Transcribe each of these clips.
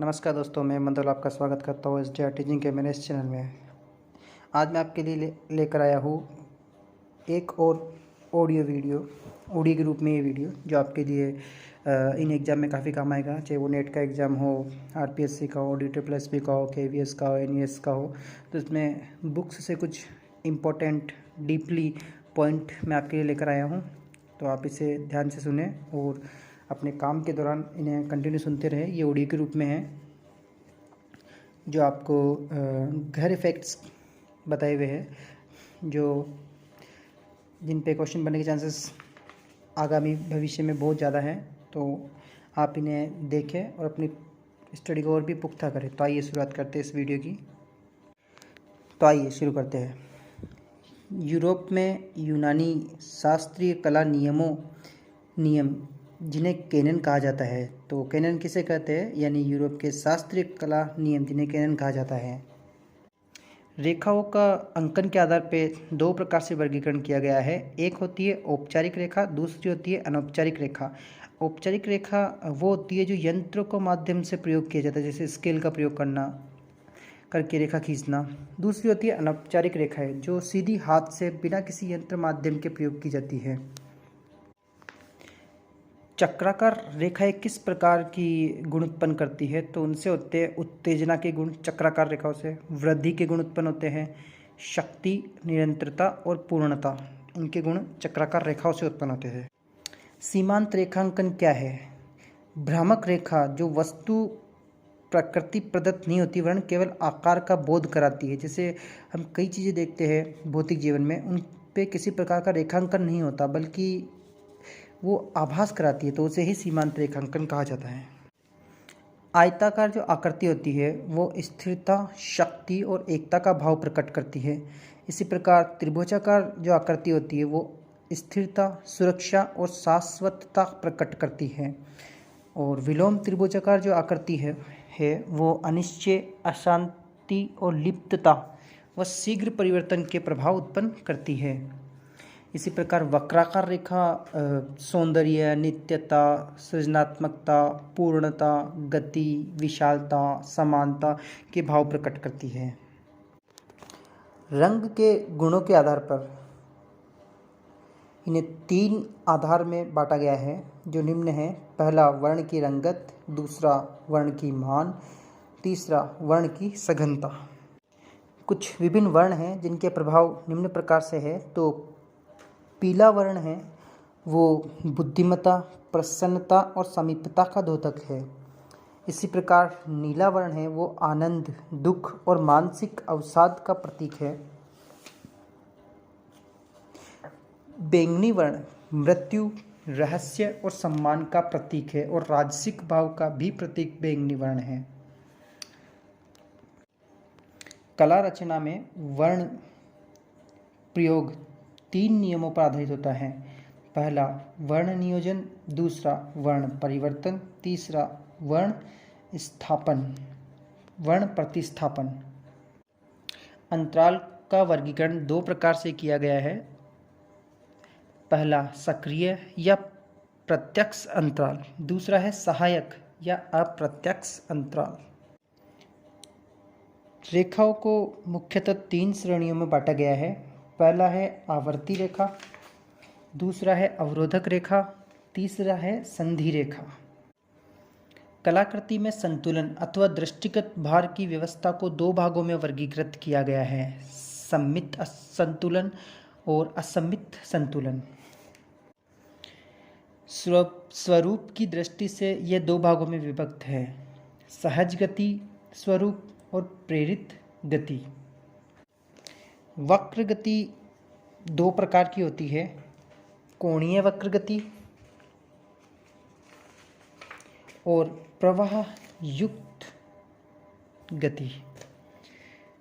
नमस्कार दोस्तों, मैं मंदोल आपका स्वागत करता हूँ SDR टीचिंग के मेरे इस चैनल में। आज मैं आपके लिए लेकर आया हूँ एक और ऑडियो के रूप में ये वीडियो जो आपके लिए इन एग्ज़ाम में काफ़ी काम आएगा, चाहे वो नेट का एग्ज़ाम हो, RPSC का हो, DSSB का हो, KVS का हो, NVS का हो। तो इसमें बुक्स से कुछ इम्पोर्टेंट डीपली पॉइंट मैं आपके लिए लेकर आया हूँ, तो आप इसे ध्यान से सुने और अपने काम के दौरान इन्हें कंटिन्यू सुनते रहे। ये ऑडियो के रूप में है जो आपको घर इफ़ेक्ट्स बताए हुए हैं जो जिन पे क्वेश्चन बनने के चांसेस आगामी भविष्य में बहुत ज़्यादा हैं, तो आप इन्हें देखें और अपनी स्टडी को और भी पुख्ता करें। तो आइए शुरुआत करते हैं इस वीडियो की। तो आइए शुरू करते हैं। यूरोप में यूनानी शास्त्रीय कला नियम जिन्हें कैनन कहा जाता है। तो कैनन किसे कहते हैं? यानी यूरोप के शास्त्रीय कला नियम जिन्हें कैनन कहा जाता है। रेखाओं का अंकन के आधार पर दो प्रकार से वर्गीकरण किया गया है। एक होती है औपचारिक रेखा, दूसरी होती है अनौपचारिक रेखा। औपचारिक रेखा वो होती है जो यंत्रों के माध्यम से प्रयोग किया जाता है, जैसे स्केल का प्रयोग करके रेखा खींचना। दूसरी होती है अनौपचारिक रेखा है जो सीधी हाथ से बिना किसी यंत्र माध्यम के प्रयोग की जाती है। चक्राकार रेखाएं किस प्रकार की गुण उत्पन्न करती है? तो उनसे होते हैं उत्तेजना के गुण चक्राकार रेखाओं से, वृद्धि के गुण उत्पन्न होते हैं, शक्ति, निरंतरता और पूर्णता, इनके गुण चक्राकार रेखाओं से उत्पन्न होते हैं। सीमांत रेखांकन क्या है? भ्रामक रेखा जो वस्तु प्रकृति प्रदत्त नहीं होती वरन केवल आकार का बोध कराती है। जैसे हम कई चीज़ें देखते हैं भौतिक जीवन में, उन पे किसी प्रकार का रेखांकन नहीं होता बल्कि वो आभास कराती है, तो उसे ही सीमांत रेखांकन कहा जाता है। आयताकार जो आकृति होती है वो स्थिरता, शक्ति और एकता का भाव प्रकट करती है। इसी प्रकार त्रिभुजाकार जो आकृति होती है वो स्थिरता, सुरक्षा और शाश्वतता प्रकट करती है। और विलोम त्रिभुजाकार जो आकृति है वो अनिश्चय, अशांति और लिप्तता व शीघ्र परिवर्तन के प्रभाव उत्पन्न करती है। इसी प्रकार वक्राकार रेखा सौंदर्य, नित्यता, सृजनात्मकता, पूर्णता, गति, विशालता, समानता के भाव प्रकट करती है। रंग के गुणों के आधार पर इन्हें तीन आधार में बांटा गया है जो निम्न है। पहला वर्ण की रंगत, दूसरा वर्ण की मान, तीसरा वर्ण की सघनता। कुछ विभिन्न वर्ण हैं जिनके प्रभाव निम्न प्रकार से है। तो पीला वर्ण है वो बुद्धिमत्ता, प्रसन्नता और समीपता का द्योतक है। इसी प्रकार नीला वर्ण है वो आनंद, दुख और मानसिक अवसाद का प्रतीक है। बैंगनी वर्ण मृत्यु, रहस्य और सम्मान का प्रतीक है और राजसिक भाव का भी प्रतीक बैंगनी वर्ण है। कला रचना में वर्ण प्रयोग तीन नियमों पर आधारित होता है। पहला वर्ण नियोजन, दूसरा वर्ण परिवर्तन, तीसरा वर्ण प्रतिस्थापन। अंतराल का वर्गीकरण दो प्रकार से किया गया है। पहला सक्रिय या प्रत्यक्ष अंतराल, दूसरा है सहायक या अप्रत्यक्ष अंतराल। रेखाओं को मुख्यतः तीन श्रेणियों में बांटा गया है। पहला है आवर्ती रेखा, दूसरा है अवरोधक रेखा, तीसरा है संधि रेखा। कलाकृति में संतुलन अथवा दृष्टिगत भार की व्यवस्था को दो भागों में वर्गीकृत किया गया है, सममित संतुलन और असममित संतुलन। स्वरूप की दृष्टि से ये दो भागों में विभक्त है, सहज गति स्वरूप और प्रेरित गति। वक्र गति दो प्रकार की होती है, कोणीय वक्र गति और प्रवाह युक्त गति।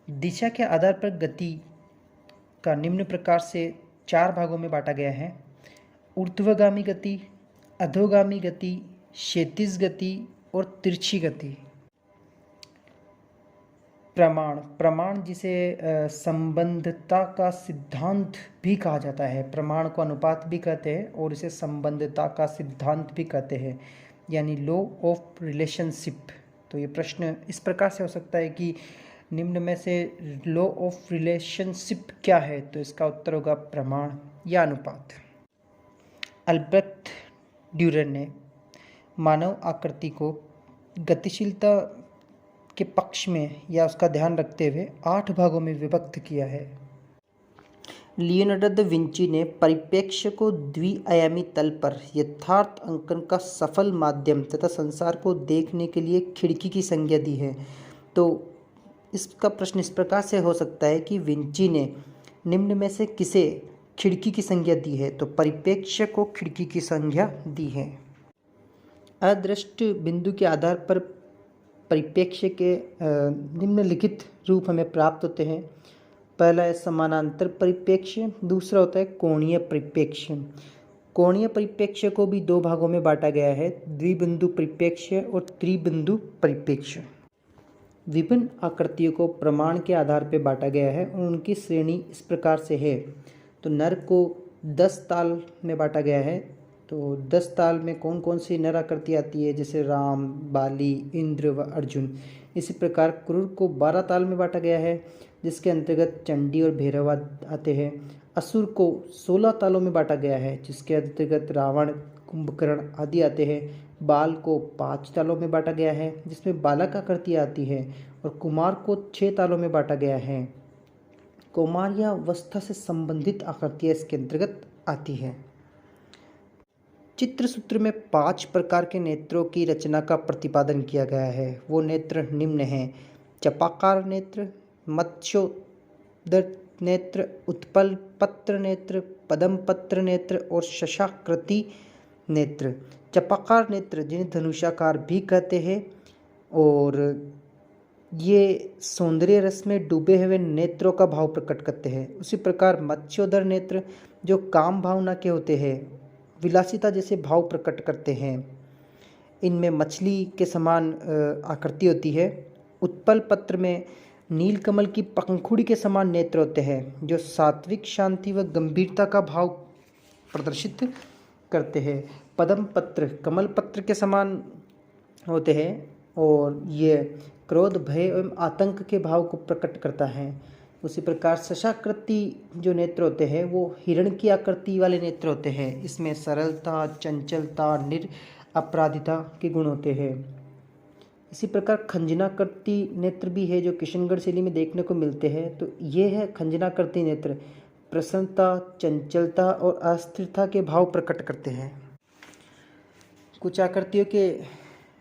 दिशा के आधार पर गति का निम्न प्रकार से चार भागों में बांटा गया है, ऊर्ध्वगामी गति, अधोगामी गति, क्षैतिज गति और तिरछी गति। प्रमाण जिसे संबंधता का सिद्धांत भी कहा जाता है, प्रमाण को अनुपात भी कहते हैं और इसे संबंधता का सिद्धांत भी कहते हैं, यानी लॉ ऑफ रिलेशनशिप तो ये प्रश्न इस प्रकार से हो सकता है कि निम्न में से लॉ ऑफ रिलेशनशिप क्या है, तो इसका उत्तर होगा प्रमाण या अनुपात। अल्ब्रेक्ट ड्यूरर ने मानव आकृति को गतिशीलता के पक्ष में या उसका ध्यान रखते हुए 8 भागों में विभक्त किया है। लियोनार्डो दा विंची ने परिप्रेक्ष्य को द्विआयामी तल पर यथार्थ अंकन का सफल माध्यम तथा संसार को देखने के लिए खिड़की की संज्ञा दी है। तो इसका प्रश्न इस प्रकार से हो सकता है कि विंची ने निम्न में से किसे खिड़की की संज्ञा दी है, तो परिप्रेक्ष्य को खिड़की की संज्ञा दी है। अदृष्ट बिंदु के आधार पर परिप्रेक्ष्य के निम्नलिखित रूप हमें प्राप्त होते हैं। पहला है समानांतर परिप्रेक्ष्य, दूसरा होता है कोणीय परिप्रेक्ष्य। कोणीय परिप्रेक्ष्य को भी 2 भागों में बांटा गया है, द्विबिंदु परिप्रेक्ष्य और त्रिबिंदु परिप्रेक्ष्य। विभिन्न आकृतियों को प्रमाण के आधार पर बांटा गया है और उनकी श्रेणी इस प्रकार से है। तो नर को 10 ताल में बांटा गया है। तो 10 ताल में कौन कौन सी नर आकृति आती है, जैसे राम, बाली, इंद्र व अर्जुन। इसी प्रकार क्रूर को 12 ताल में बांटा गया है, जिसके अंतर्गत चंडी और भैरव आते हैं। असुर को 16 तालों में बांटा गया है, जिसके अंतर्गत रावण, कुंभकर्ण आदि आते हैं। बाल को 5 तालों में बांटा गया है, जिसमें बालक आकृति आती है, और कुमार को 6 तालों में बांटा गया है। कौमार या अवस्था से संबंधित आकृतियाँ इसके अंतर्गत आती है। चित्र सूत्र में 5 प्रकार के नेत्रों की रचना का प्रतिपादन किया गया है। वो नेत्र निम्न हैं: चपाकार नेत्र, मत्स्योदर नेत्र, उत्पल पत्र नेत्र, पदम पत्र नेत्र और शशाकृति नेत्र। चपाकार नेत्र जिन्हें धनुषाकार भी कहते हैं, और ये सौंदर्य रस में डूबे हुए नेत्रों का भाव प्रकट करते हैं। उसी प्रकार मत्स्योदर नेत्र जो काम भावना के होते हैं, विलासिता जैसे भाव प्रकट करते हैं। इनमें मछली के समान आकृति होती है। उत्पल पत्र में नीलकमल की पंखुड़ी के समान नेत्र होते हैं, जो सात्विक शांति व गंभीरता का भाव प्रदर्शित करते हैं। पदम पत्र कमल पत्र के समान होते हैं, और ये क्रोध, भय एवं आतंक के भाव को प्रकट करता है। उसी प्रकार शशाकृति जो नेत्र होते हैं वो हिरण की आकृति वाले नेत्र होते हैं। इसमें सरलता, चंचलता, निरपराधिता के गुण होते हैं। इसी प्रकार खंजनाकृति नेत्र भी है, जो किशनगढ़ शैली में देखने को मिलते हैं। तो ये है खंजनाकृति नेत्र, प्रसन्नता, चंचलता और अस्थिरता के भाव प्रकट करते हैं। कुछ आकृतियों के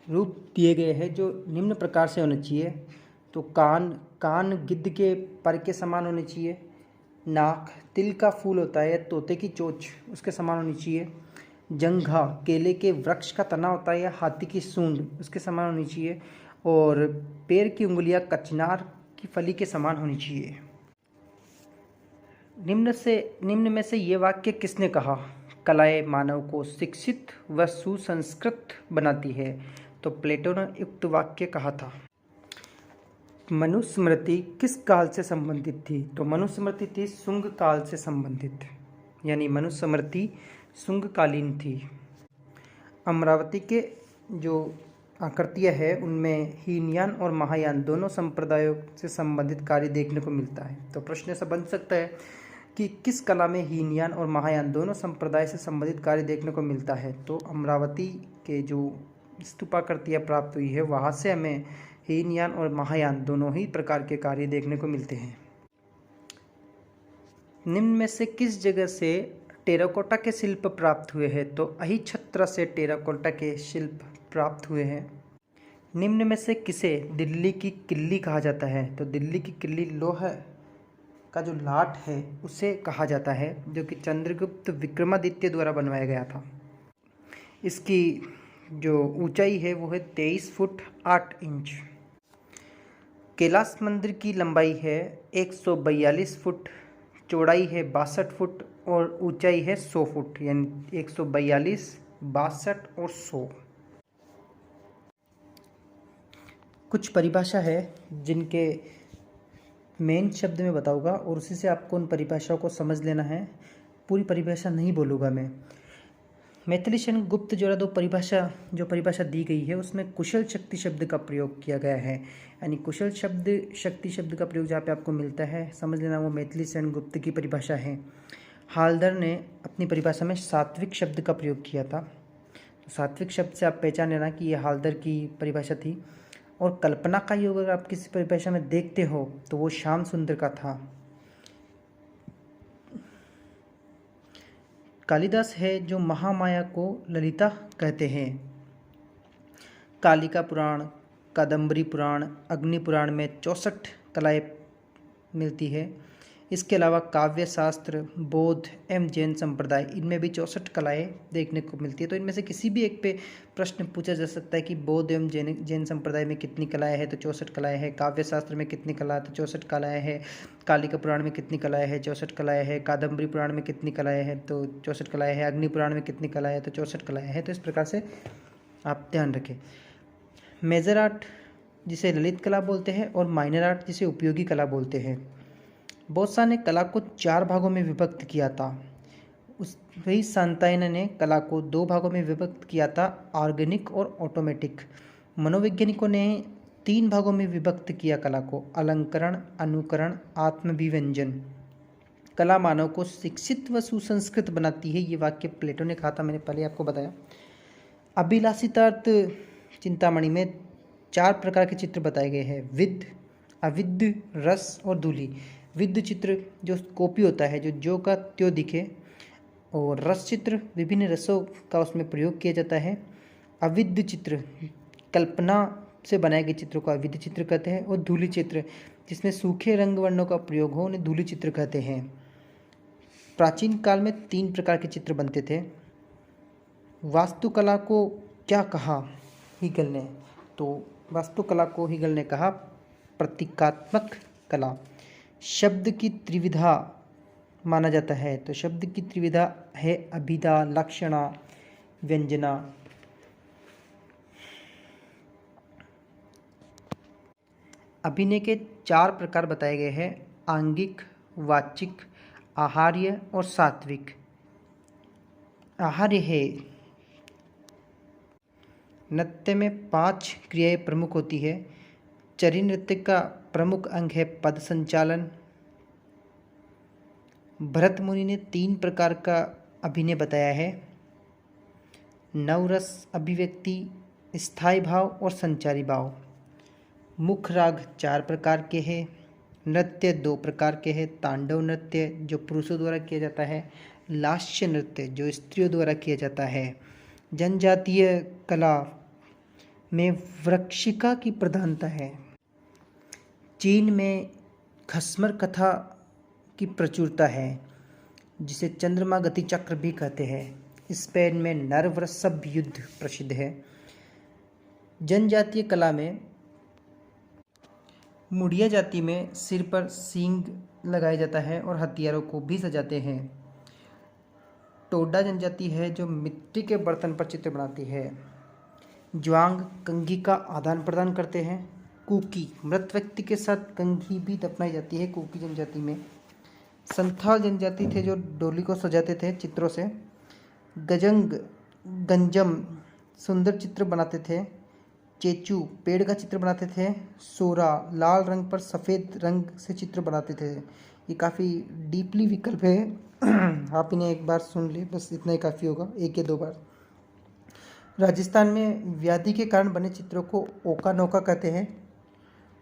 रूप दिए गए हैं जो निम्न प्रकार से होने चाहिए। तो कान गिद्ध के पर के समान होने चाहिए। नाक तिल का फूल होता है, तोते की चोंच उसके समान होनी चाहिए। जंघा केले के वृक्ष का तना होता है या हाथी की सूंड उसके समान होनी चाहिए। और पैर की उंगलियां कचनार की फली के समान होनी चाहिए। निम्न में से ये वाक्य किसने कहा? कलाएं मानव को शिक्षित व सुसंस्कृत बनाती है। तो प्लेटो ने उक्त वाक्य कहा था। मनुस्मृति किस काल से संबंधित थी? तो मनुस्मृति थी शुंग काल से संबंधित, यानी मनुस्मृति शुंगकालीन थी। अमरावती के जो आकृतियाँ है उनमें हीनयान और महायान दोनों संप्रदायों से संबंधित कार्य देखने को मिलता है। तो प्रश्न ऐसा बन सकता है कि किस कला में हीनयान और महायान दोनों संप्रदाय से संबंधित कार्य देखने को मिलता है? तो अमरावती के जो स्तूपाकृतियाँ प्राप्त हुई है वहाँ से हमें हीनयान और महायान दोनों ही प्रकार के कार्य देखने को मिलते हैं। निम्न में से किस जगह से टेराकोटा के शिल्प प्राप्त हुए हैं? तो अहिछत्र से टेराकोटा के शिल्प प्राप्त हुए हैं। निम्न में से किसे दिल्ली की किल्ली कहा जाता है? तो दिल्ली की किल्ली लोहा का जो लाट है उसे कहा जाता है, जो कि चंद्रगुप्त विक्रमादित्य द्वारा बनवाया गया था। इसकी जो ऊंचाई है वो है 23 फुट 8 इंच। कैलाश मंदिर की लंबाई है 142 फुट, चौड़ाई है 62 फुट और ऊंचाई है 100 फुट, यानी 142, 62 और 100। कुछ परिभाषा है जिनके मेन शब्द में बताऊंगा और उसी से आपको उन परिभाषाओं को समझ लेना है। पूरी परिभाषा नहीं बोलूँगा मैं। मैथिली शरण गुप्त द्वारा जो परिभाषा दी गई है उसमें कुशल शक्ति शब्द का प्रयोग किया गया है। यानी कुशल शब्द शक्ति शब्द का प्रयोग जहाँ पे आपको मिलता है समझ लेना वो मैथिली शरण गुप्त की परिभाषा है। हालदर ने अपनी परिभाषा में सात्विक शब्द का प्रयोग किया था। तो सात्विक शब्द से आप पहचान लेना कि ये हालदर की परिभाषा थी। और कल्पना का योग अगर आप किसी परिभाषा में देखते हो तो वो श्याम सुंदर का था। कालिदास है जो महामाया को ललिता कहते हैं। कालिका पुराण, कादम्बरी पुराण, अग्नि पुराण में 64 कलाएँ मिलती है। इसके अलावा काव्य शास्त्र, बौद्ध एवं जैन संप्रदाय, इनमें भी 64 कलाएँ देखने को मिलती है। तो इनमें से किसी भी एक पे प्रश्न पूछा जा सकता है कि बौद्ध एवं जैन संप्रदाय में कितनी कलाएँ हैं, तो 64 कलाएँ हैं। काव्य शास्त्र में कितनी कला, तो 64 कलाएँ हैं। कालिका पुराण में कितनी कलाएँ हैं, 64 कलाएँ हैं। कादम्बरी पुराण में कितनी कलाएँ हैं, तो 64 कलाएँ हैं। अग्नि पुराण में कितनी कलाएँ हैं, तो 64 कलाएँ हैं। तो इस प्रकार से आप ध्यान रखें। मेजर आर्ट जिसे ललित कला बोलते हैं और माइनर आर्ट जिसे उपयोगी कला बोलते हैं। बोत्सा ने कला को 4 भागों में विभक्त किया था। वही सांतायन ने कला को 2 भागों में विभक्त किया था, ऑर्गेनिक और ऑटोमेटिक। मनोवैज्ञानिकों ने 3 भागों में विभक्त किया कला को, अलंकरण, अनुकरण, आत्मविव्यंजन। कला मानव को शिक्षित व सुसंस्कृत बनाती है, ये वाक्य प्लेटो ने कहा था, मैंने पहले आपको बताया। अभिलाषितार्थ चिंतामणि में 4 प्रकार के चित्र बताए गए हैं, विद्ध, अविद्ध, रस और धूलि। विद्ध चित्र जो कॉपी होता है, जो का त्यों दिखे, और रस चित्र विभिन्न रसों का उसमें प्रयोग किया जाता है। अविद्ध चित्र कल्पना से बनाए गए चित्रों को अविद्ध चित्र कहते हैं। और धूलि चित्र जिसमें सूखे रंग वर्णों का प्रयोग हो उन्हें धूलि चित्र कहते हैं। प्राचीन काल में 3 प्रकार के चित्र बनते थे। वास्तुकला को क्या कहा हीगल ने, तो वास्तुकला को हीगल ने कहा प्रतीकात्मक कला। शब्द की त्रिविधा माना जाता है, तो शब्द की त्रिविधा है अभिधा, लक्षणा, व्यंजना। अभिनय के 4 प्रकार बताए गए हैं, आंगिक, वाचिक, आहार्य और सात्विक। आहार्य है नृत्य में 5 क्रियाएं प्रमुख होती है। चरी नृत्य का प्रमुख अंग है पद संचालन। भरत मुनि ने 3 प्रकार का अभिनय बताया है, नवरस अभिव्यक्ति, स्थायी भाव और संचारी भाव। मुख राग 4 प्रकार के हैं। नृत्य 2 प्रकार के हैं, तांडव नृत्य जो पुरुषों द्वारा किया जाता है, लास्य नृत्य जो स्त्रियों द्वारा किया जाता है। जनजातीय कला में वृक्षिका की प्रधानता है। चीन में खस्मर कथा की प्रचुरता है जिसे चंद्रमा गति चक्र भी कहते हैं। स्पेन में नरवृषभ युद्ध प्रसिद्ध है। जनजातीय कला में मुड़िया जाति में सिर पर सींग लगाया जाता है और हथियारों को भी सजाते हैं। टोडा जनजाति है जो मिट्टी के बर्तन पर चित्र बनाती है। ज्वांग कंघी का आदान प्रदान करते हैं। कुकी मृत व्यक्ति के साथ कंघी भी दफनाई जाती है कुकी जनजाति में। संथाल जनजाति थे जो डोली को सजाते थे चित्रों से। गंजम सुंदर चित्र बनाते थे। चेचू पेड़ का चित्र बनाते थे। सोरा लाल रंग पर सफ़ेद रंग से चित्र बनाते थे। ये काफ़ी डीपली विकल्प है, आप इन्हें एक बार सुन ले, बस इतना ही काफ़ी होगा, 1 या 2 बार। राजस्थान में व्याधि के कारण बने चित्रों को ओका नौका कहते हैं।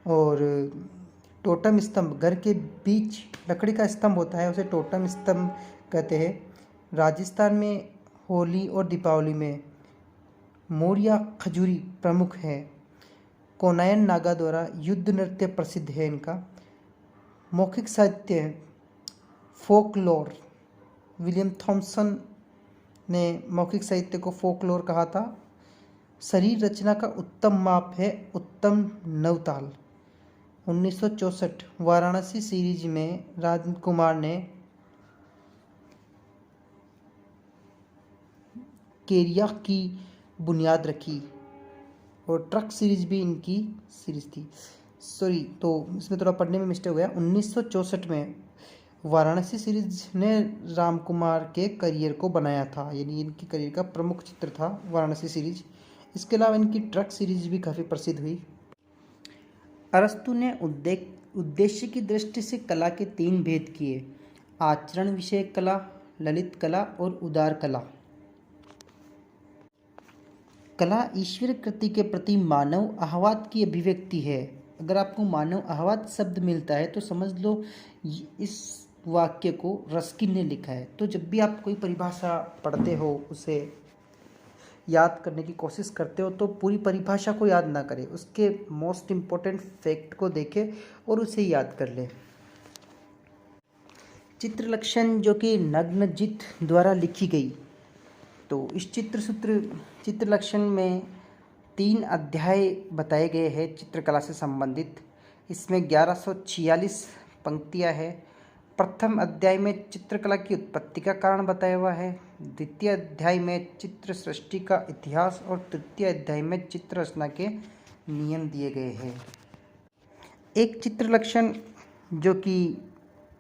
और टोटम स्तंभ, घर के बीच लकड़ी का स्तंभ होता है उसे टोटम स्तंभ कहते हैं। राजस्थान में होली और दीपावली में मोर या खजूरी प्रमुख है। कोनायन नागा द्वारा युद्ध नृत्य प्रसिद्ध है इनका। मौखिक साहित्य फोकलोर, विलियम थॉमसन ने मौखिक साहित्य को फोकलोर कहा था। शरीर रचना का उत्तम माप है उत्तम नवताल। 1964 वाराणसी सीरीज में राजकुमार ने केरिया की बुनियाद रखी और ट्रक सीरीज भी इनकी सीरीज थी। तो इसमें थोड़ा पढ़ने में मिस्टेक हो गया। 1964 में वाराणसी सीरीज ने राम कुमार के करियर को बनाया था, यानी इनकी करियर का प्रमुख चित्र था वाराणसी सीरीज। इसके अलावा इनकी ट्रक सीरीज भी काफ़ी प्रसिद्ध हुई। अरस्तु ने उद्देश्य की दृष्टि से कला के 3 भेद किए: आचरण विषय कला, ललित कला और उदार कला। कला ईश्वर कृति के प्रति मानव आह्वान की अभिव्यक्ति है। अगर आपको मानव आह्वान शब्द मिलता है तो समझ लो इस वाक्य को रस्किन ने लिखा है। तो जब भी आप कोई परिभाषा पढ़ते हो, उसे याद करने की कोशिश करते हो, तो पूरी परिभाषा को याद ना करें, उसके मोस्ट इम्पोर्टेंट फैक्ट को देखें और उसे याद कर लें। चित्रलक्षण जो कि नग्नजित द्वारा लिखी गई, तो इस चित्रलक्षण में 3 अध्याय बताए गए हैं चित्रकला से संबंधित। इसमें 1146 पंक्तियां हैं। प्रथम अध्याय में चित्रकला की उत्पत्ति का कारण बताया हुआ है, द्वितीय अध्याय में चित्र सृष्टि का इतिहास और तृतीय अध्याय में चित्र रचना के नियम दिए गए हैं। एक चित्रलक्षण जो कि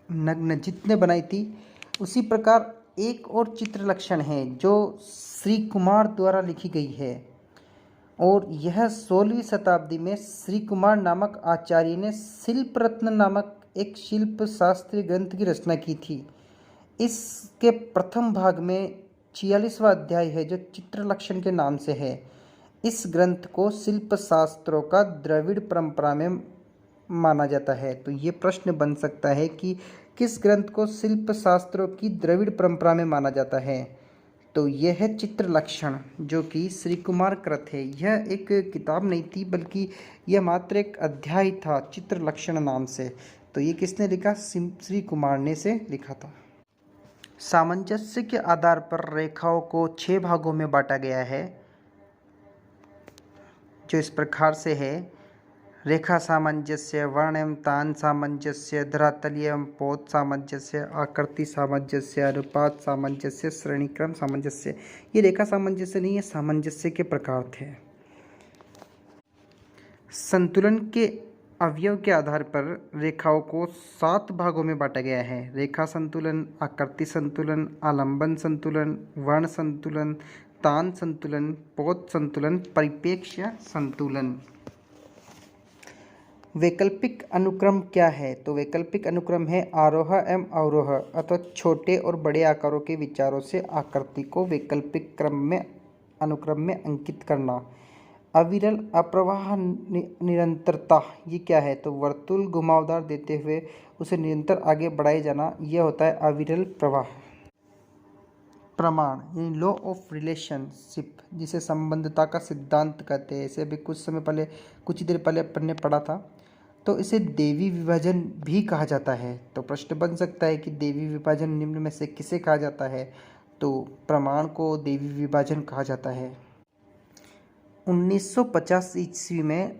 नग्नजित ने बनाई थी, उसी प्रकार एक और चित्रलक्षण है जो श्री कुमार द्वारा लिखी गई है, और यह 16वीं शताब्दी में श्री कुमार नामक आचार्य ने शिल्प रत्न नामक एक शिल्प शास्त्रीय ग्रंथ की रचना की थी। इसके प्रथम भाग में 46वां अध्याय है जो चित्रलक्षण के नाम से है। इस ग्रंथ को शिल्प शास्त्रों का द्रविड़ परंपरा में माना जाता है। तो ये प्रश्न बन सकता है कि किस ग्रंथ को शिल्प शास्त्रों की द्रविड़ परंपरा में माना जाता है। तो यह है चित्रलक्षण जो कि श्री कुमार कृत है। यह एक किताब नहीं थी, बल्कि यह मात्र एक अध्याय था चित्रलक्षण नाम से। तो ये किसने लिखा? श्री कुमार ने से लिखा था। सामंजस्य के आधार पर रेखाओं को 6 भागों में बांटा गया है, जो इस प्रकार से है: रेखा सामंजस्य, वर्ण एवं तान सामंजस्य, धरातलीय एवं पोत सामंजस्य, आकृति सामंजस्य, अनुपात सामंजस्य, श्रेणीक्रम सामंजस्य। ये रेखा सामंजस्य नहीं, ये सामंजस्य के प्रकार थे। संतुलन के अवयव के आधार पर रेखाओं को 7 भागों में बांटा गया है: रेखा संतुलन, आकृति संतुलन, आलंबन संतुलन, वर्ण संतुलन, तान संतुलन, पोत संतुलन, परिप्रेक्ष्य संतुलन। वैकल्पिक अनुक्रम क्या है? तो वैकल्पिक अनुक्रम है आरोह एवं अवरोह अथवा छोटे और बड़े आकारों के विचारों से आकृति को वैकल्पिक अनुक्रम में अंकित करना। अविरल अप्रवाह निरंतरता, ये क्या है? तो वर्तुल घुमावदार देते हुए उसे निरंतर आगे बढ़ाए जाना, यह होता है अविरल प्रवाह। प्रमाण यानी लॉ ऑफ रिलेशनशिप, जिसे संबंधता का सिद्धांत कहते हैं। इसे अभी कुछ ही देर पहले अपन ने पढ़ा था। तो इसे देवी विभाजन भी कहा जाता है। तो प्रश्न बन सकता है कि देवी विभाजन निम्न में से किसे कहा जाता है? तो प्रमाण को देवी विभाजन कहा जाता है। 1950 ईस्वी में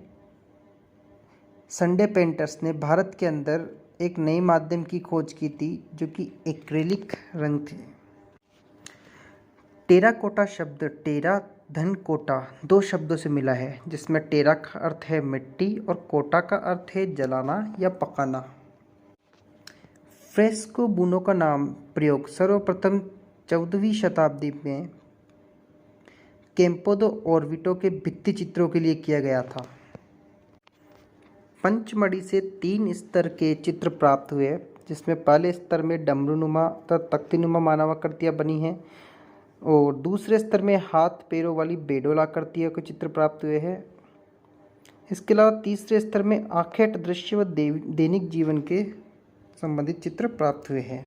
संडे पेंटर्स ने भारत के अंदर एक नए माध्यम की खोज की थी, जो कि एक्रेलिक रंग थे। टेराकोटा शब्द टेरा धन कोटा 2 शब्दों से मिला है, जिसमें टेरा का अर्थ है मिट्टी और कोटा का अर्थ है जलाना या पकाना। फ्रेस्को बुनो का नाम प्रयोग सर्वप्रथम 14वीं शताब्दी में कैंपो दो ओर्विटो के भित्ति चित्रों के लिए किया गया था। पंचमढ़ी से 3 स्तर के चित्र प्राप्त हुए, जिसमें पहले स्तर में डमरूनुमा तथा तख्तीनुमा मानवाकृतियाँ बनी हैं, और दूसरे स्तर में हाथ पैरों वाली बेडोल आकृतियों के चित्र प्राप्त हुए हैं। इसके अलावा तीसरे स्तर में आखेट दृश्य व दैनिक जीवन के संबंधित चित्र प्राप्त हुए हैं।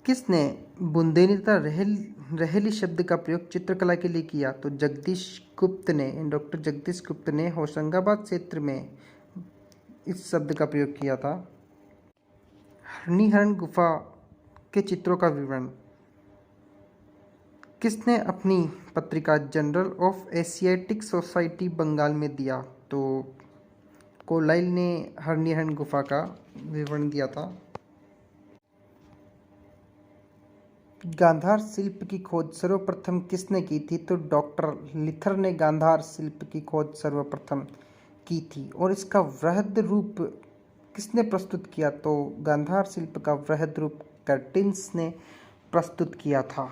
किसने बुंदेली तथा रहेली शब्द का प्रयोग चित्रकला के लिए किया? तो डॉक्टर जगदीश गुप्त ने होशंगाबाद क्षेत्र में इस शब्द का प्रयोग किया था। हरनिहरन गुफा के चित्रों का विवरण किसने अपनी पत्रिका journal of Asiatic Society Bengal में दिया? तो कोलाइल ने हरनिहरन गुफा का विवरण दिया था। गांधार शिल्प की खोज सर्वप्रथम किसने की थी? तो डॉक्टर लिथर ने गांधार शिल्प की खोज सर्वप्रथम की थी, और इसका वृहद रूप किसने प्रस्तुत किया? तो गांधार शिल्प का वृहद रूप कर्टिन्स ने प्रस्तुत किया था।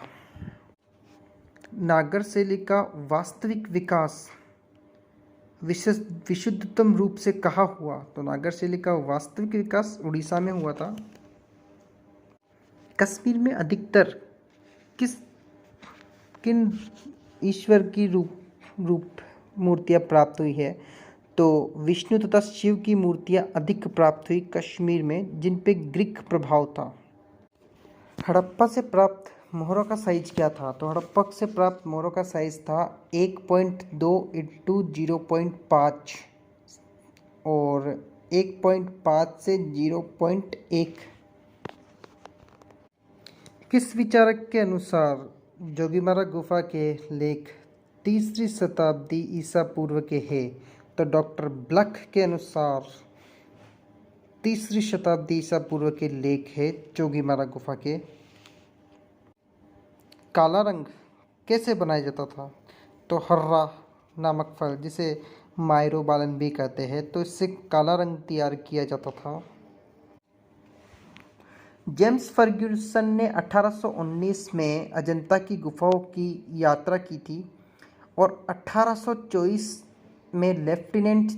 नागर शैली का वास्तविक विकास विशुद्धतम रूप से कहाँ हुआ? तो नागर शैली का वास्तविक विकास उड़ीसा में हुआ था। कश्मीर में अधिकतर किन ईश्वर की रूप मूर्तियाँ प्राप्त हुई है? तो विष्णु तथा शिव की मूर्तियाँ अधिक प्राप्त हुई कश्मीर में, जिन पे ग्रीक प्रभाव था। हड़प्पा से प्राप्त मोहरों का साइज क्या था? तो हड़प्पा से प्राप्त मोहरों का साइज था 1.2 इंटू 0.5 और 1.5 से 0.1। किस विचारक के अनुसार जोगीमारा गुफा के लेख 3री शताब्दी ईसा पूर्व के हैं? तो डॉक्टर ब्लख के अनुसार 3री शताब्दी ईसा पूर्व के लेख है जोगीमारा गुफा के। काला रंग कैसे बनाया जाता था? तो हर्रा नामक फल, जिसे मायरोबालन भी कहते हैं, तो इससे काला रंग तैयार किया जाता था। जेम्स फर्ग्यूसन ने 1819 में अजंता की गुफाओं की यात्रा की थी और 1824 में लेफ्टिनेंट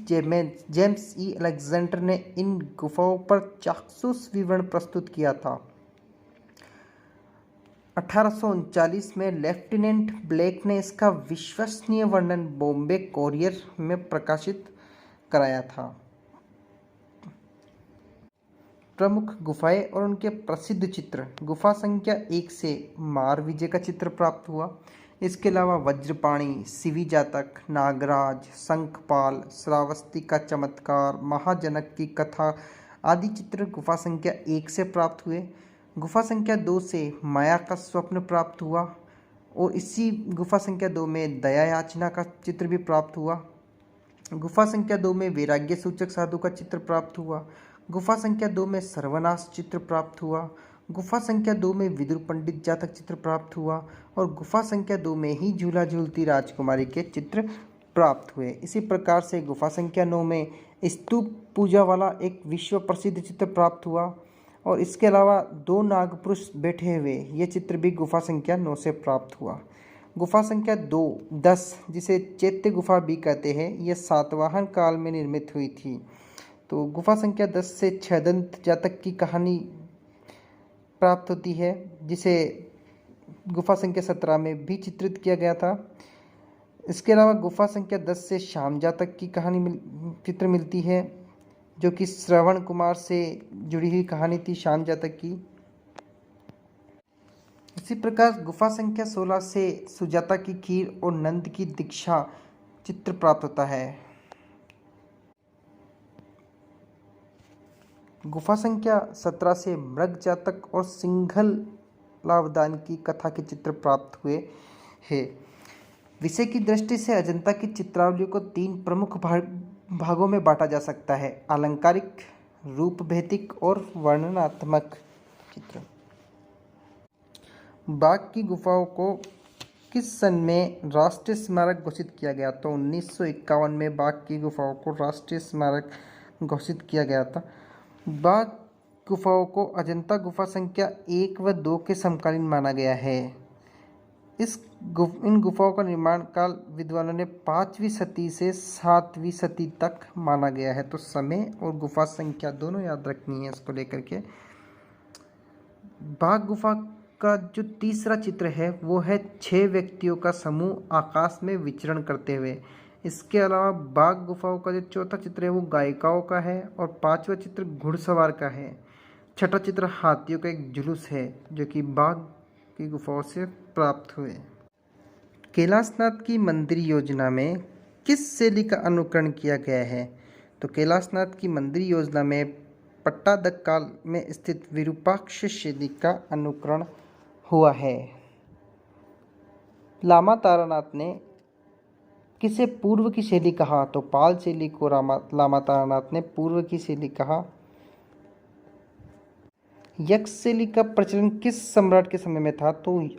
जेम्स ई अलेक्जेंडर ने इन गुफाओं पर चाक्षुष विवरण प्रस्तुत किया था। 1839 में लेफ्टिनेंट ब्लेक ने इसका विश्वसनीय वर्णन बॉम्बे कोरियर में प्रकाशित कराया था। प्रमुख गुफाएं और उनके प्रसिद्ध चित्र। गुफा संख्या 1 से मार विजय का चित्र प्राप्त हुआ। इसके अलावा वज्रपाणी, शिवी जातक, नागराज, शंखपाल, श्रावस्ती का चमत्कार, महाजनक की कथा आदि चित्र गुफा संख्या 1 से प्राप्त हुए। गुफा संख्या 2 से माया का स्वप्न प्राप्त हुआ और इसी गुफा संख्या 2 में दया याचना का चित्र भी प्राप्त हुआ। गुफा संख्या 2 में वैराग्य सूचक साधु का चित्र प्राप्त हुआ। गुफा संख्या 2 में सर्वनाश चित्र प्राप्त हुआ। गुफा संख्या 2 में विदुर पंडित जातक चित्र प्राप्त हुआ और गुफा संख्या 2 में ही झूला झूलती राजकुमारी के चित्र प्राप्त हुए। इसी प्रकार से गुफा संख्या 9 में स्तूप पूजा वाला एक विश्व प्रसिद्ध चित्र प्राप्त हुआ और इसके अलावा 2 नागपुरुष बैठे हुए ये चित्र भी गुफा संख्या 9 से प्राप्त हुआ। गुफा संख्या 10 जिसे चैत्य गुफा भी कहते हैं, यह सातवाहन काल में निर्मित हुई थी। तो गुफा संख्या 10 से छदंत जातक की कहानी प्राप्त होती है, जिसे गुफा संख्या 17 में भी चित्रित किया गया था। इसके अलावा गुफा संख्या 10 से शाम जातक की कहानी चित्र मिलती है, जो कि श्रवण कुमार से जुड़ी हुई कहानी थी शाम जातक की। इसी प्रकार गुफा संख्या 16 से सुजाता की खीर और नंद की दीक्षा चित्र प्राप्त होता है। गुफा संख्या 17 से मृग जातक और सिंघल लावदान की कथा के चित्र प्राप्त हुए हैं। विषय की दृष्टि से अजंता की चित्रावली को 3 प्रमुख भागों में बांटा जा सकता है: अलंकारिक, रूपभेदिक और वर्णनात्मक चित्र। बाघ की गुफाओं को किस सन में राष्ट्रीय स्मारक घोषित किया गया? तो 1951 में बाघ की गुफाओं को राष्ट्रीय स्मारक घोषित किया गया था। बाघ गुफाओं को अजंता गुफा संख्या 1 व 2 के समकालीन माना गया है। इन गुफाओं का निर्माण काल विद्वानों ने 5वीं सदी से 7वीं सदी तक माना गया है। तो समय और गुफा संख्या दोनों याद रखनी है इसको लेकर के। बाघ गुफा का जो तीसरा चित्र है वो है 6 व्यक्तियों का समूह आकाश में विचरण करते हुए। इसके अलावा बाघ गुफाओं का जो चौथा चित्र है वो गायिकाओं का है और 5वां चित्र घुड़सवार का है। छठा चित्र हाथियों का एक जुलूस है, जो कि बाघ की गुफाओं से प्राप्त हुए। कैलाशनाथ की मंदिर योजना में किस शैली का अनुकरण किया गया है? तो कैलाशनाथ की मंदिर योजना में पट्टादक काल में स्थित विरूपाक्ष शैली का अनुकरण हुआ है। लामा तारानाथ ने किसे पूर्व की शैली कहा? तो पाल शैली को लामा तारानाथ ने पूर्व की शैली कहा। यक्ष शैली का प्रचलन किस सम्राट के समय में था? तो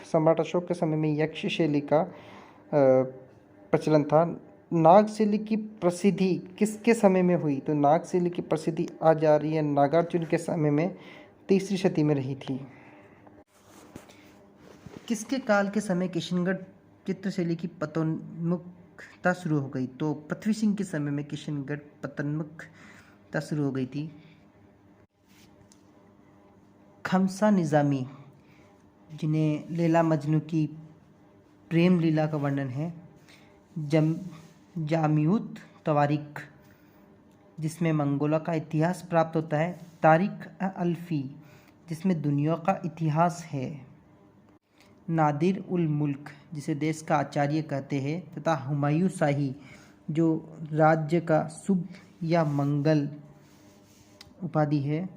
सम्राट अशोक के समय में यक्ष शैली का प्रचलन था। नागशैली की प्रसिद्धि किसके समय में हुई? तो नागशैली की प्रसिद्धि आ जा रही है नागार्जुन के समय में, तीसरी शती में रही थी। किसके काल के समय किशनगढ़ चित्रशैली की पतोन्मुखता शुरू हो गई? तो पृथ्वी सिंह के समय में किशनगढ़ पतोन्मुखता शुरू हो गई थी। खमसा निज़ामी, जिन्हें लैला मजनू की प्रेम लीला का वर्णन है। जामिउत तवारीख, जिसमें मंगोला का इतिहास प्राप्त होता है। तारिख अल्फी, जिसमें दुनिया का इतिहास है। नादिर उल मुल्क, जिसे देश का आचार्य कहते हैं। तथा हुमायूं शाही, जो राज्य का शुभ या मंगल उपाधि है।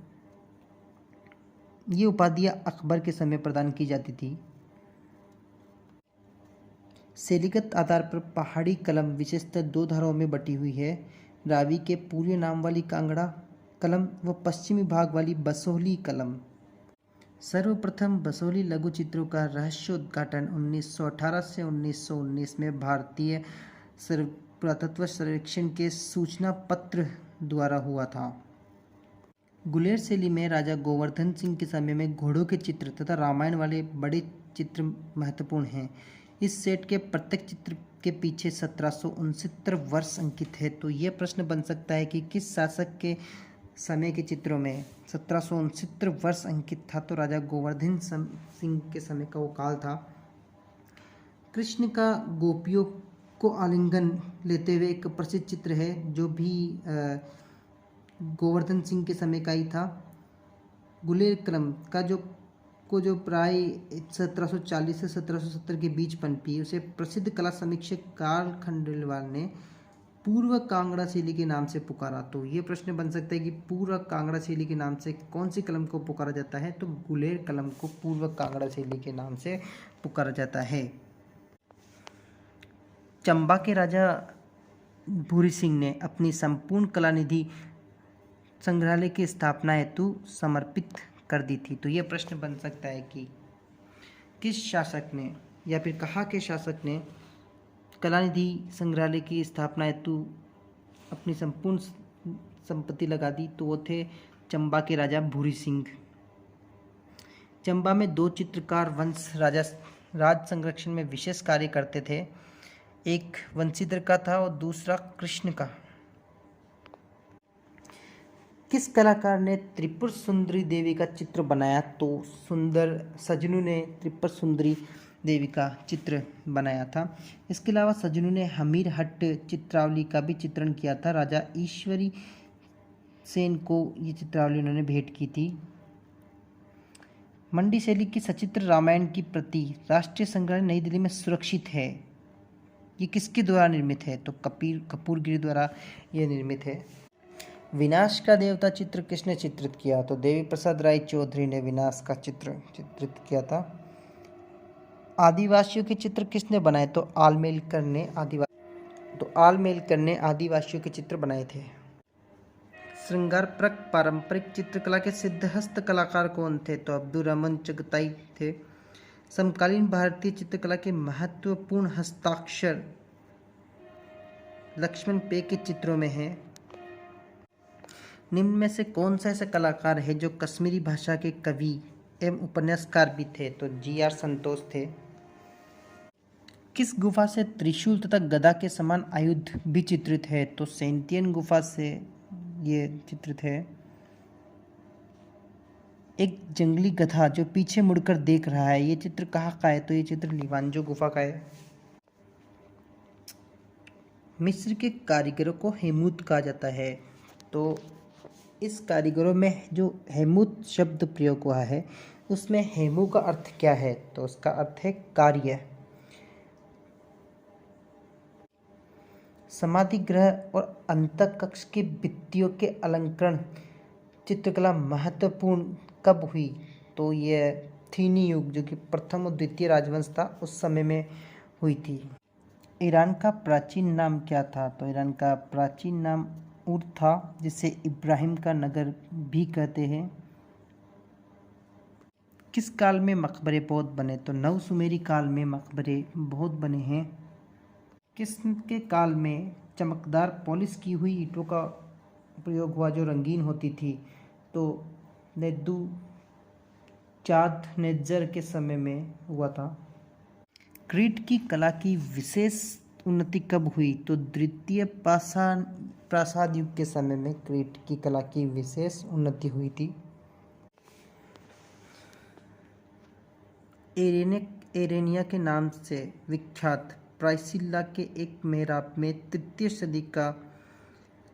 ये उपाधियाँ अकबर के समय प्रदान की जाती थी। शैलीगत आधार पर पहाड़ी कलम विशेषतः दो धाराओं में बटी हुई है। रावी के पूर्वी नाम वाली कांगड़ा कलम व पश्चिमी भाग वाली बसोहली कलम। सर्वप्रथम बसोहली लघु चित्रों का रहस्योद्घाटन 1918 से 1919 में भारतीय पुरातत्व सर्वेक्षण के सूचना पत्र द्वारा हुआ था। गुलेर शैली में राजा गोवर्धन सिंह के समय में घोड़ों के चित्र तथा रामायण वाले बड़े चित्र महत्वपूर्ण हैं। इस सेट के प्रत्येक चित्र के पीछे 1769 वर्ष अंकित है। तो ये प्रश्न बन सकता है कि किस शासक के समय के चित्रों में 1769 वर्ष अंकित था? तो राजा गोवर्धन सिंह के समय का वो काल था। कृष्ण का गोपियों को आलिंगन लेते हुए एक प्रसिद्ध चित्र है, जो भी गोवर्धन सिंह के समय का ही था। गुलेर कलम का जो प्राय 1740 से 1770 के बीच पनपी, उसे प्रसिद्ध कला समीक्षक कार्ल खंडेलवाल ने पूर्व कांगड़ा शैली के नाम से पुकारा। तो ये प्रश्न बन सकता है कि पूर्व कांगड़ा शैली के नाम से कौन सी कलम को पुकारा जाता है? तो गुलेर कलम को पूर्व कांगड़ा शैली के नाम से पुकारा जाता है। चंबा के राजा भूरी सिंह ने अपनी संपूर्ण कला निधि संग्रहालय की स्थापना हेतु समर्पित कर दी थी। तो यह प्रश्न बन सकता है कि किस शासक ने या फिर कहाँ के शासक ने कलानिधि संग्रहालय की स्थापना हेतु अपनी संपूर्ण संपत्ति लगा दी? तो वो थे चंबा के राजा भूरी सिंह। चंबा में दो चित्रकार वंश राज संरक्षण में विशेष कार्य करते थे। एक वंशीधर का था और दूसरा कृष्ण का। किस कलाकार ने त्रिपुर सुंदरी देवी का चित्र बनाया? तो सजनू ने त्रिपुर सुंदरी देवी का चित्र बनाया था। इसके अलावा सजनू ने हमीर हट्ट चित्रावली का भी चित्रण किया था। राजा ईश्वरी सेन को ये चित्रावली उन्होंने भेंट की थी। मंडी शैली की सचित्र रामायण की प्रति राष्ट्रीय संग्रहालय नई दिल्ली में सुरक्षित है। ये किसके द्वारा निर्मित है? तो कपूरगिरी द्वारा यह निर्मित है। विनाश का देवता चित्र किसने चित्रित किया? तो देवी प्रसाद राय चौधरी ने विनाश का चित्र चित्रित किया था। आदिवासियों के चित्र किसने बनाए? तो आलमेलकर ने आदिवासियों के चित्र बनाए थे। श्रृंगारप्रक पारंपरिक चित्रकला के सिद्धहस्त कलाकार कौन थे? तो अब्दुल रहमान चगताई थे। समकालीन भारतीय चित्रकला के महत्वपूर्ण हस्ताक्षर लक्ष्मण पे के चित्रों में है। निम्न में से कौन सा ऐसा कलाकार है जो कश्मीरी भाषा के कवि एवं उपन्यासकार भी थे? तो जी.आर. संतोष थे। किस गुफा से त्रिशूल तथा गदा के समान आयुध भी चित्रित है? तो सेंटियन गुफा से ये चित्रित है। एक जंगली गधा जो पीछे मुड़कर देख रहा है, ये चित्र कहाँ का है? तो ये चित्र लिवांजो गुफा का है। मिस्र के कारीगरों को हेमूत कहा जाता है। तो इस कारीगरों में जो हेमूत शब्द प्रयोग हुआ है, उसमें हेमू का अर्थ क्या है? तो उसका अर्थ है कार्य। समाधि गृह और अंतःकक्ष के भित्तियों के अलंकरण चित्रकला महत्वपूर्ण कब हुई? तो यह थीनी युग, जो कि प्रथम और द्वितीय राजवंश था, उस समय में हुई थी। ईरान का प्राचीन नाम क्या था? तो ईरान का प्राचीन नाम उर था, जिसे इब्राहिम का नगर भी कहते हैं। किस काल में मकबरे बहुत बने? तो नव सुमेरी काल में मकबरे बहुत बने हैं। किसके काल में चमकदार पॉलिश की हुई ईंटों का प्रयोग हुआ जो रंगीन होती थी? तो नेबूचादनेस्सर के समय में हुआ था। क्रीट की कला की विशेष उन्नति कब हुई? तो द्वितीय प्रासाद युग के समय में क्रीट की कला की विशेष उन्नति हुई थी। एरेनिया के नाम से विख्यात प्राइसिला के एक मेहराब में तृतीय सदी का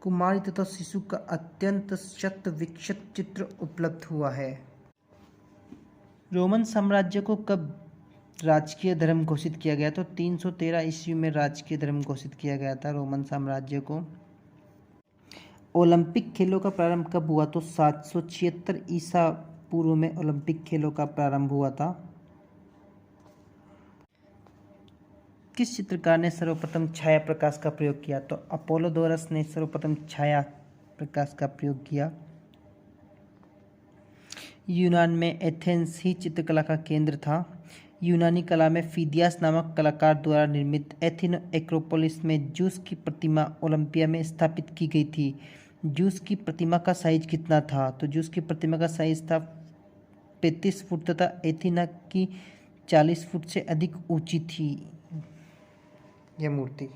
कुमारी तथा शिशु का अत्यंत शत विकसित चित्र उपलब्ध हुआ है। रोमन साम्राज्य को कब राजकीय धर्म घोषित किया गया? तो 313 ईस्वी में राजकीय धर्म घोषित किया गया था रोमन साम्राज्य को। ओलंपिक खेलों का प्रारंभ कब हुआ? तो 776 ईसा पूर्व में ओलंपिक खेलों का प्रारंभ हुआ था। किस चित्रकार ने सर्वप्रथम छाया प्रकाश का प्रयोग किया? तो अपोलोडोरस ने सर्वप्रथम छाया प्रकाश का प्रयोग किया। यूनान में एथेंस ही चित्रकला का केंद्र था। यूनानी कला में फिदियास नामक कलाकार द्वारा निर्मित एथेना एक्रोपोलिस में जूस की प्रतिमा ओलंपिया में स्थापित की गई थी। जूस की प्रतिमा का साइज कितना था? तो जूस की प्रतिमा का साइज था 35 फुट तथा एथेना की 40 फुट से अधिक ऊंची थी यह मूर्ति।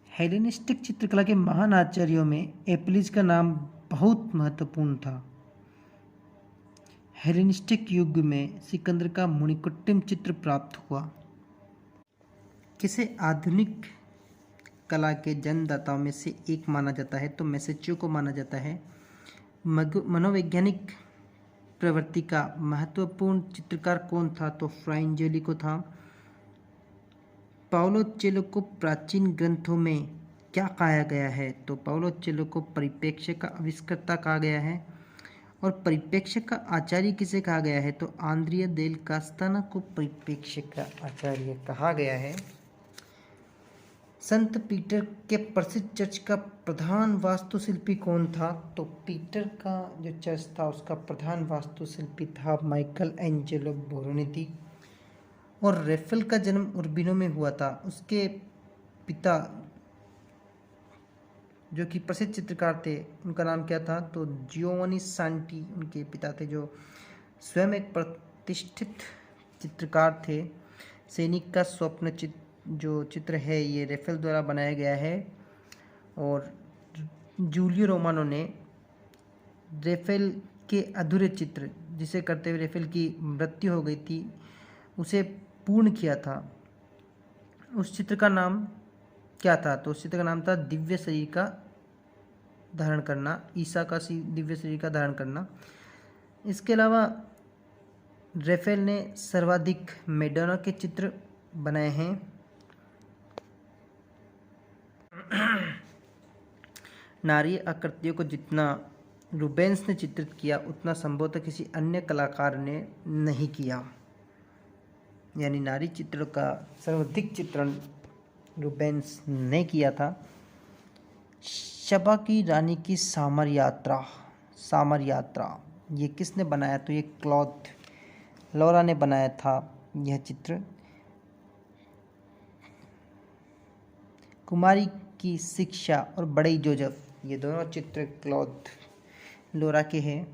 हेलेनिस्टिक चित्रकला के महान आचार्यों में एपिलिस का नाम बहुत महत्वपूर्ण था। हेलेनिस्टिक युग में सिकंदर का मणिकुट्टिम चित्र प्राप्त हुआ। किसे आधुनिक कला के जन्मदाताओं में से एक माना जाता है? तो मैसेच्यू को माना जाता है। मनोवैज्ञानिक प्रवृत्ति का महत्वपूर्ण चित्रकार कौन था? तो फ्रा एंजेलिको था। पाओलो चेलो को प्राचीन ग्रंथों में क्या कहा गया है? तो पाओलो चेलो को परिप्रेक्ष्य का आविष्कर्ता कहा गया है। और परिप्रेक्ष्य का आचार्य किसे कहा गया है? तो आंद्रिया देल कास्ताना को परिप्रेक्ष्य का आचार्य कहा गया है। संत पीटर के प्रसिद्ध चर्च का प्रधान वास्तुशिल्पी कौन था? तो पीटर का जो चर्च था उसका प्रधान वास्तुशिल्पी था माइकल एंजेलो बोरोनेटी। और रेफेल का जन्म उर्बिनो में हुआ था। उसके पिता जो कि प्रसिद्ध चित्रकार थे उनका नाम क्या था? तो जियोवानी सांटी उनके पिता थे, जो स्वयं एक प्रतिष्ठित चित्रकार थे। सैनिक का स्वप्न जो चित्र है ये रेफेल द्वारा बनाया गया है। और जूलियो रोमानो ने रेफेल के अधूरे चित्र जिसे करते हुए रेफेल की मृत्यु हो गई थी उसे पूर्ण किया था। उस चित्र का नाम क्या था? तो उस चित्र का नाम था दिव्य शरीर का धारण करना, ईसा का दिव्य शरीर का धारण करना। इसके अलावा रेफेल ने सर्वाधिक मैडोना के चित्र बनाए हैं। नारी आकृतियों को जितना रूबेंस ने चित्रित किया उतना संभवतः किसी अन्य कलाकार ने नहीं किया। यानी नारी चित्रों का सर्वाधिक चित्रण रूबेंस ने किया था। शबा की रानी की सामर यात्रा ये किसने बनाया? तो ये क्लॉद लोरा ने बनाया था यह चित्र। कुमारी की शिक्षा और बड़े जोसेफ ये दोनों चित्र क्लॉद लोरा के हैं।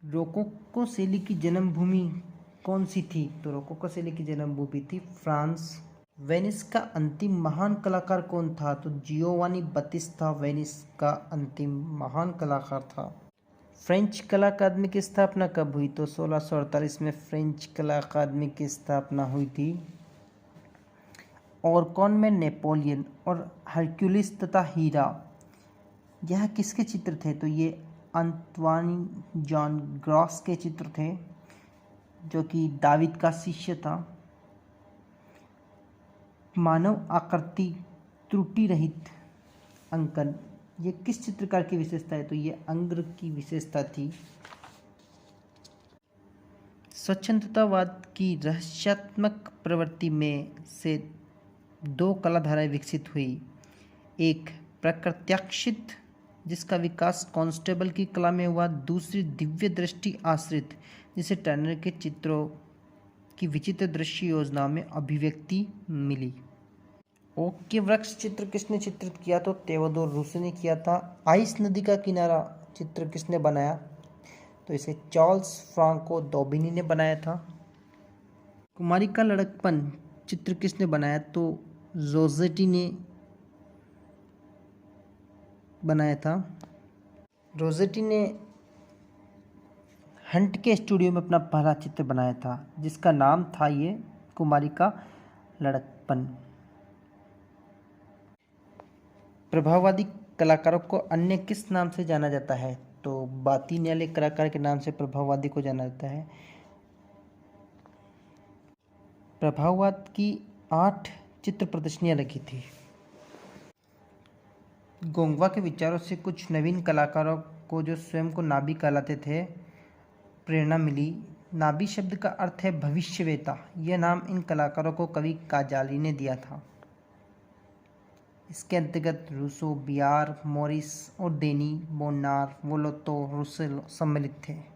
रोकोको शैली की जन्मभूमि कौन सी थी? तो रोकोको शैली की जन्मभूमि थी फ्रांस। वेनिस का अंतिम महान कलाकार कौन था? तो जियोवानी बत्तीस्ता वेनिस का अंतिम महान कलाकार था। फ्रेंच कला अकादमी की स्थापना कब हुई? तो 1648 में फ्रेंच कला अकादमी की स्थापना हुई थी। और कौन में नेपोलियन और हरक्यूलिस तथा हीरा यह किसके चित्र थे? तो ये अंतवानी जॉन ग्रॉस के चित्र थे, जो कि दाविद का शिष्य था। मानव आकृति त्रुटि रहित अंकन ये किस चित्रकार की विशेषता है? तो ये अंग्र की विशेषता थी। स्वच्छंदतावाद की रहस्यात्मक प्रवृत्ति में से दो कलाधाराएं विकसित हुई। एक प्रकृत्याक्षित जिसका विकास कांस्टेबल की कला में हुआ, दूसरी दिव्य दृष्टि आश्रित जिसे टर्नर के चित्रों की विचित्र दृश्य योजनाओं में अभिव्यक्ति मिली। ओक के वृक्ष चित्र किसने चित्रित किया? तो तेओदोर रूसे ने किया था। आइस नदी का किनारा चित्र किसने बनाया? तो इसे चार्ल्स फ्रांको दोबिनी ने बनाया था। कुमारी का लड़कपन चित्र किसने बनाया? तो रोजेटी ने बनाया था। रोजेटी ने हंट के स्टूडियो में अपना पहला चित्र बनाया था, जिसका नाम था ये कुमारी का लड़कपन। प्रभाववादी कलाकारों को अन्य किस नाम से जाना जाता है? तो बातीन्याले कलाकार के नाम से प्रभाववादी को जाना जाता है। प्रभाववाद की 8 चित्र प्रदर्शनियां लगी थी। गोंगवा के विचारों से कुछ नवीन कलाकारों को, जो स्वयं को नाबी कहलाते थे, प्रेरणा मिली। नाबी शब्द का अर्थ है भविष्यवेता। यह नाम इन कलाकारों को कवि काजाली ने दिया था। इसके अंतर्गत रूसो, बियार, मोरिस और डेनी, बोनार, वोलोतो, रुसेल सम्मिलित थे।